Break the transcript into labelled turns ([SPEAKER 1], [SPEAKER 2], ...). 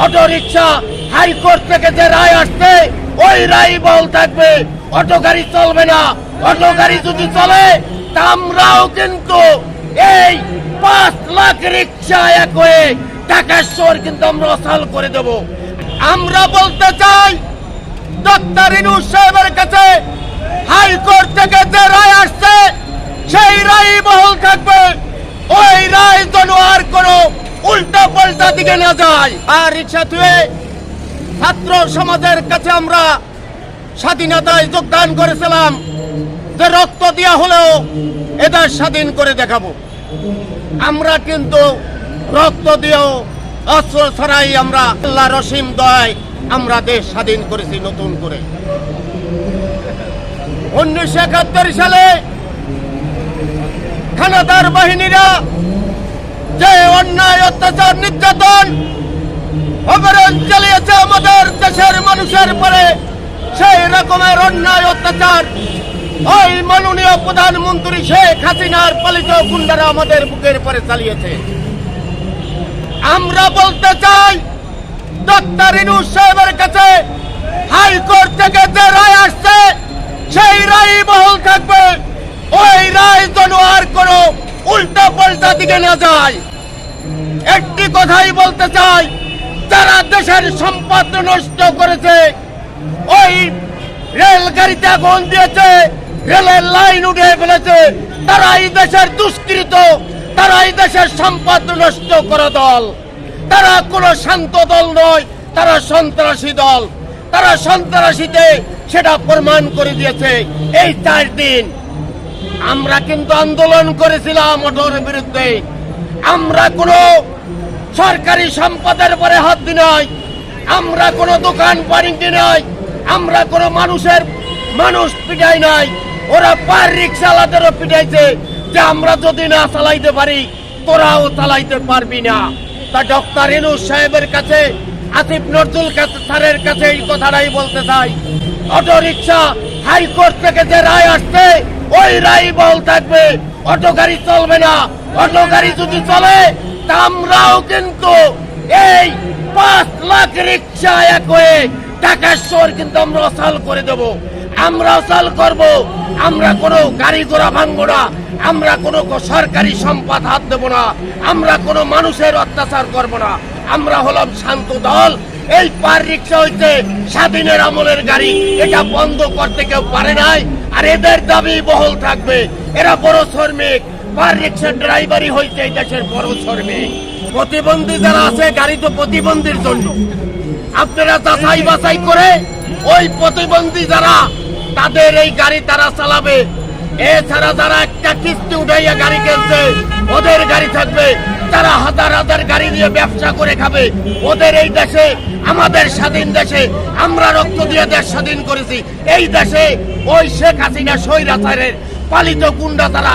[SPEAKER 1] Auto rickshaw high court থেকে যে রায় আসছে ওই রায় বল থাকবে। অটো গাড়ি চলবে না। অটো গাড়ি যদি চলে তা আমরাও কিন্তু এই 5 লাখ রিক্সা এক হয়ে ঢাকার শহর কিন্তু আমরা অচল করে দেব। আমরা বলতে চাই ডক্টর ইউনূস সাহেবের কাছে হাইকোর্ট থেকে যে রায় আসছে সেই রায় বহাল থাকবে। ওই রায় যেন আর কোনো উল্টা পাল্টা দিকে না যায়। আর রিক্সা থুয়ে ছাত্র সমাজের কাছে আমরা স্বাধীনতায় যোগদান করেছিলাম যে রক্ত দেওয়া হলেও এটা স্বাধীন করে দেখাবো। আমরা কিন্তু রক্ত দিয়েও অস্ত্র ছাড়াই আমরা আল্লাহ রসিম দয় আমরা দেশ স্বাধীন করেছি নতুন করে। 1971 সালে খানাদার বাহিনীরা যে অন্যায় অত্যাচার নির্যাতন অপরাধ চালিয়েছে আমাদের দেশের মানুষের পরে, সেই রকমের অন্যায় অত্যাচার ওই মাননীয় প্রধানমন্ত্রী শেখ হাসিনার পালিত গুন্ডারা আমাদের বুকের পরে চালিয়েছে। আমরা বলতে চাই ডক্টর ইউনূস সাহেবের কাছে হাইকোর্ট থেকে যে রায় আসছে সেই রায় বহাল থাকবে। ওই রায় যেন আর কোনো উল্টা পাল্টা দিকে না যায়। একটি কথাই বলতে চাই, যারা দেশের সম্পদ নষ্ট করেছে, ওই রেলগাড়িতে আগুন দিয়েছে, রেলের লাইন উঠে ফেলেছে, তারা এই দেশের দুষ্কৃত, তারা এই দেশের সম্পদ নষ্ট করা দল। তারা কোনো শান্ত দল নয়, তারা সন্ত্রাসী দল। তারা সন্ত্রাসীতে সেটা প্রমাণ করে দিয়েছে। এই 4 দিন আমরা কিন্তু আন্দোলন করেছিলাম অটোর বিরুদ্ধে। আমরা কোনো সরকারি সম্পদের পরে হাত দিই নাই, আমরা কোনো দোকান বাণিজ্য নাই, আমরা কোনো মানুষ পিটাই নাই। ওরা পার রিক্সাওয়ালাদেরও পিটাইছে যে আমরা যদি না চালাইতে পারি তোরাও চালাইতে পারবি না। তা ডক্টর ইউনূস সাহেবের কাছে, আসিফ নজরুল স্যারের কাছে এই কথাটাই বলতে চাই, অটো রিক্সা হাইকোর্ট থেকে যে রায় আসছে ওই রায় বহাল থাকবে। অটো গাড়ি চলবে না। অটো গাড়ি যদি চলে তা আমরাও কিন্তু এই 5 লাখ রিক্সা এক হয়ে ঢাকার শহর কিন্তু আমরা অচল করে দেব। আমরা অচল করব। আমরা কোনো গাড়ি ঘোড়া ভাঙবো না। আমরা কোনো সরকারি সম্পদ হাত দেব না। আমরা কোনো মানুষের অত্যাচার করব না। আমরা হলাম শান্ত দল। এই পার রিক্সা হইতে স্বাধীনের আমলের গাড়ি, এটা বন্ধ করতে কেউ পারে নাই। আর এদের দাবি বহাল থাকবে। এরা বড় শ্রমিক, পার রিক্সার ড্রাইভারই হয়েছে এই দেশের বড় শ্রমিক। প্রতিবন্ধী যারা আছে, গাড়ি তো প্রতিবন্ধীর জন্য। আপনারা যাচাই বাছাই করে ওই প্রতিবন্ধী যারা, তাদের এই গাড়ি তারা চালাবে। এছাড়া যারা একটা কিস্তি উঠাইয়া গাড়ি কিনছে ওদের গাড়ি থাকবে। যারা হাজার হাজার গাড়ি দিয়ে ব্যবসা করে খাবে ওদের এই দেশে, আমাদের স্বাধীন দেশে আমরা রক্ত দিয়ে দেশ স্বাধীন করেছি। এই দেশে ওই শেখ হাসিনা স্বৈরাচারের পালিত গুন্ডা তারা